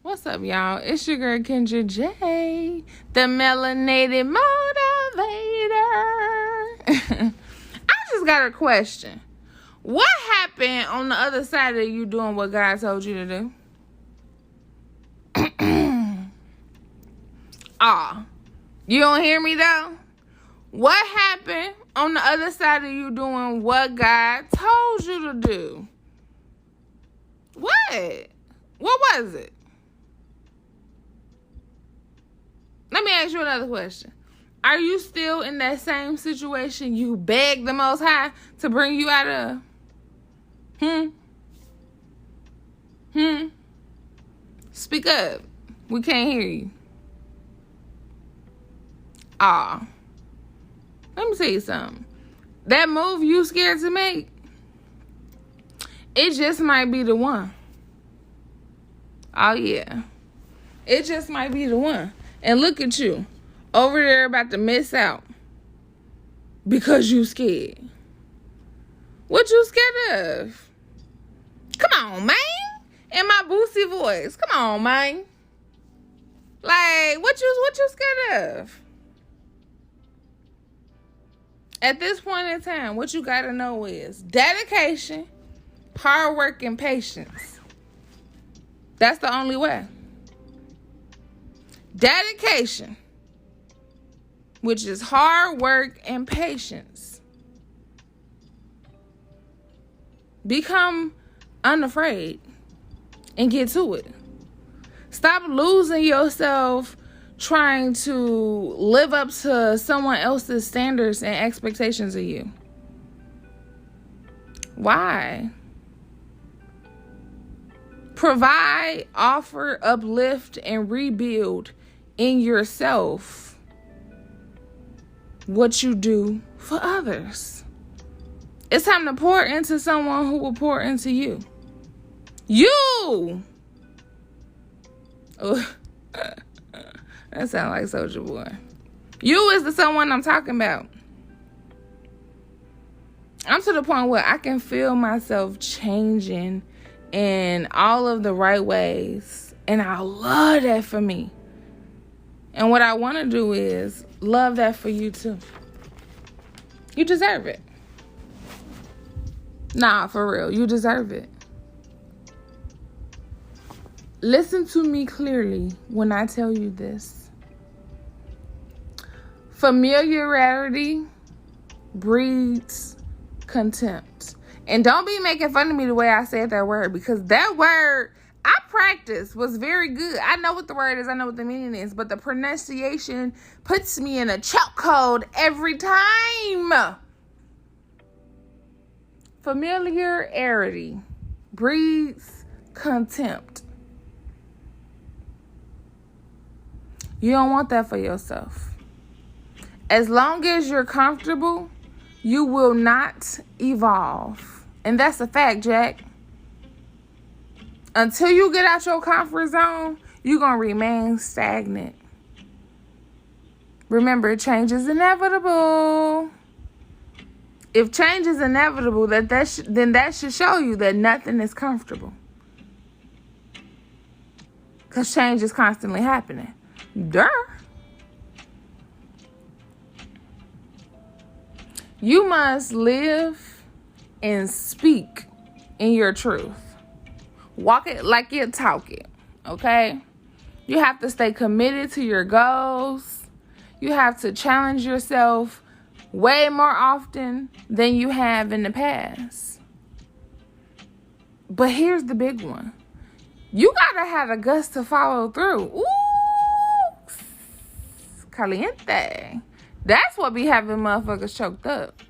What's up, y'all? It's your girl, Kendra J, the melanated motivator. I just got a question. What happened on the other side of you doing what God told you to do? You don't hear me though? What happened on the other side of you doing what God told you to do? What? What was it? Let me ask you another question. Are you still in that same situation you begged the Most High to bring you out of? Speak up. We can't hear you. Let me tell you something. That move you scared to make, it just might be the one. Oh, yeah. It just might be the one. And look at you, over there about to miss out because you scared. What you scared of? Come on, man. In my boosty voice. Come on, man. Like, what you scared of? At this point in time, what you gotta know is dedication, hard work, and patience. That's the only way. Dedication, which is hard work and patience. Become unafraid and get to it. Stop losing yourself trying to live up to someone else's standards and expectations of you. Why? Provide, offer, uplift, and rebuild in yourself what you do for others. It's time to pour into someone who will pour into you. You! Oh, that sounds like Soulja Boy. You is the someone I'm talking about. I'm to the point where I can feel myself changing in all of the right ways. And I love that for me. And what I want to do is love that for you too. You deserve it. Nah, for real. You deserve it. Listen to me clearly when I tell you this. Familiarity breeds contempt. And don't be making fun of me the way I said that word, because that word I practiced was very good. I know what the word is. I know what the meaning is. But the pronunciation puts me in a chokehold every time. Familiarity breeds contempt. You don't want that for yourself. As long as you're comfortable, you will not evolve. And that's a fact, Jack. Until you get out your comfort zone, you're going to remain stagnant. Remember, change is inevitable. If change is inevitable, then that should show you that nothing is comfortable. Because change is constantly happening. Duh. You must live and speak in your truth. Walk it like you talk it, okay? You have to stay committed to your goals. You have to challenge yourself way more often than you have in the past. But here's the big one. You gotta have the guts to follow through. Ooh, caliente. That's what be having motherfuckers choked up.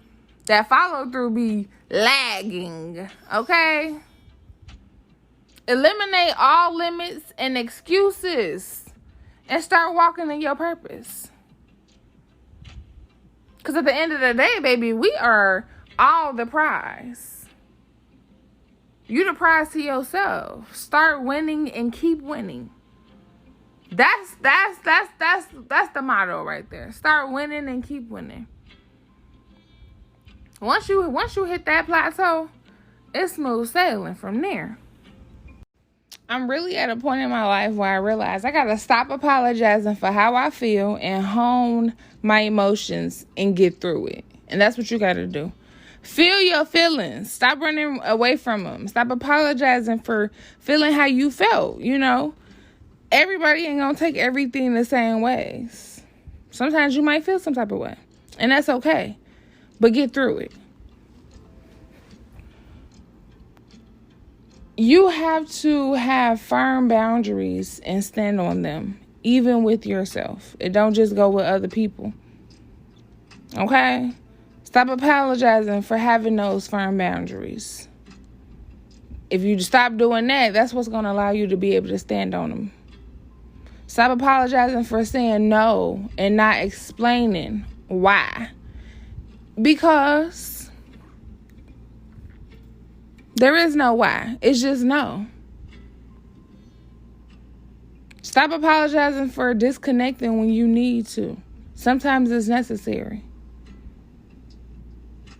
That follow through be lagging, okay? Eliminate all limits and excuses and start walking in your purpose. Because at the end of the day, baby, we are all the prize. You the prize to yourself. Start winning and keep winning. That's the motto right there. Start winning and keep winning. Once you hit that plateau, it's smooth sailing from there. I'm really at a point in my life where I realize I got to stop apologizing for how I feel and hone my emotions and get through it. And that's what you got to do. Feel your feelings. Stop running away from them. Stop apologizing for feeling how you felt, you know. Everybody ain't going to take everything the same ways. Sometimes you might feel some type of way. And that's okay. But get through it. You have to have firm boundaries and stand on them, even with yourself. It don't just go with other people. Okay? Stop apologizing for having those firm boundaries. If you stop doing that, that's what's going to allow you to be able to stand on them. Stop apologizing for saying no and not explaining why. Because there is no why. It's just no. Stop apologizing for disconnecting when you need to. Sometimes it's necessary.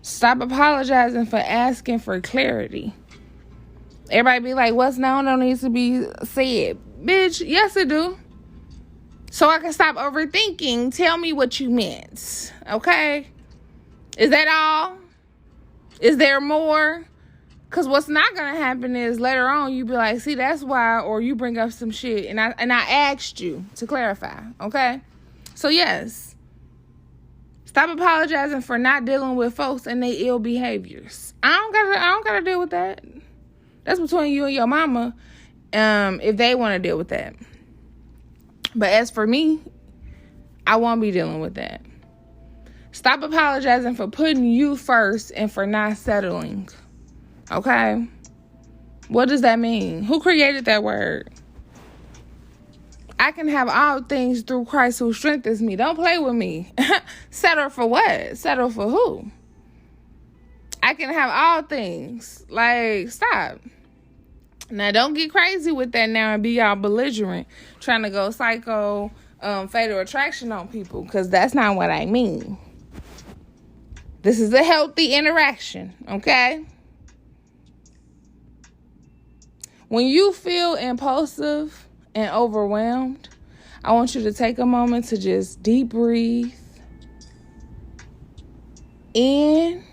Stop apologizing for asking for clarity. Everybody be like, what's known don't need to be said. Bitch, yes it do. So I can stop overthinking. Tell me what you meant. Okay? Is that all? Is there more? Because what's not going to happen is later on you be like, see, that's why, or you bring up some shit and I asked you to clarify, okay? So yes, stop apologizing for not dealing with folks and their ill behaviors. I don't gotta deal with that. That's between you and your mama, if they want to deal with that. But as for me, I won't be dealing with that. Stop apologizing for putting you first and for not settling. Okay? What does that mean? Who created that word? I can have all things through Christ who strengthens me. Don't play with me. Settle for what? Settle for who? I can have all things. Like, stop. Now, don't get crazy with that now and be all belligerent, trying to go psycho, fatal attraction on people, because that's not what I mean. This is a healthy interaction, okay? When you feel impulsive and overwhelmed, I want you to take a moment to just deep breathe in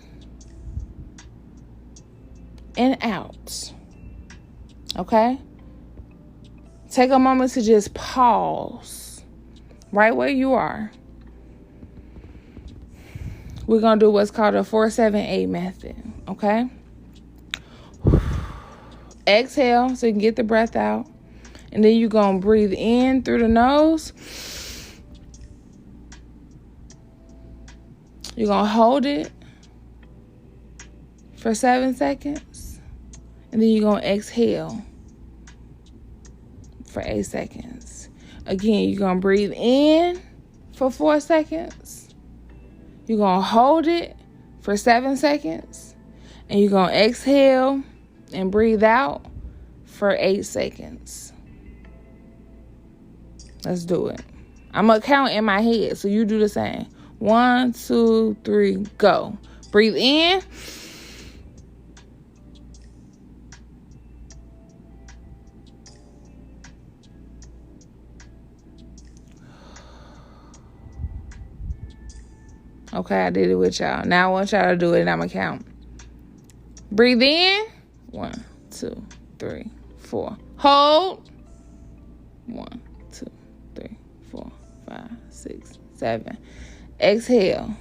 and out. Okay? Take a moment to just pause right where you are. We're going to do what's called a 4-7-8 method. Okay? Exhale so you can get the breath out. And then you're going to breathe in through the nose. You're going to hold it for 7 seconds. And then you're going to exhale for 8 seconds. Again, you're going to breathe in for 4 seconds. You're going to hold it for 7 seconds. And you're going to exhale and breathe out for 8 seconds. Let's do it. I'm going to count in my head, so you do the same. 1, 2, 3, go. Breathe in. Okay, I did it with y'all. Now I want y'all to do it and I'm going to count. Breathe in. 1, 2, 3, 4. Hold. 1, 2, 3, 4, 5, 6, 7. Exhale.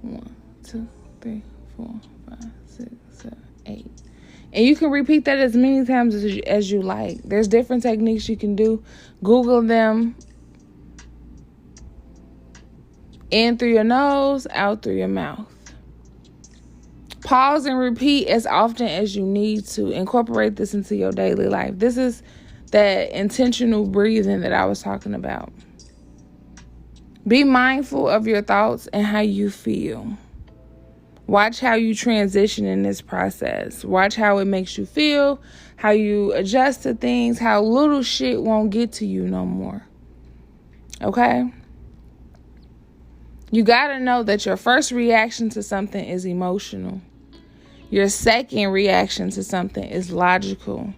1, 2, 3, 4, 5, 6, 7, 8. And you can repeat that as many times as you like. There's different techniques you can do. Google them. In through your nose, out through your mouth. Pause and repeat as often as you need to. Incorporate this into your daily life. This is that intentional breathing that I was talking about. Be mindful of your thoughts and how you feel. Watch how you transition in this process. Watch how it makes you feel, how you adjust to things, how little shit won't get to you no more. Okay? You got to know that your first reaction to something is emotional. Your second reaction to something is logical.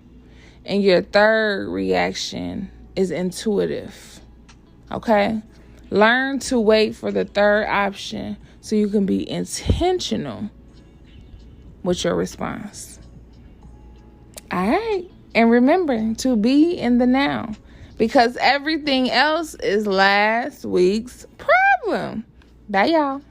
And your third reaction is intuitive. Okay? Learn to wait for the third option so you can be intentional with your response. All right. And remember to be in the now, because everything else is last week's problem. Bye, y'all.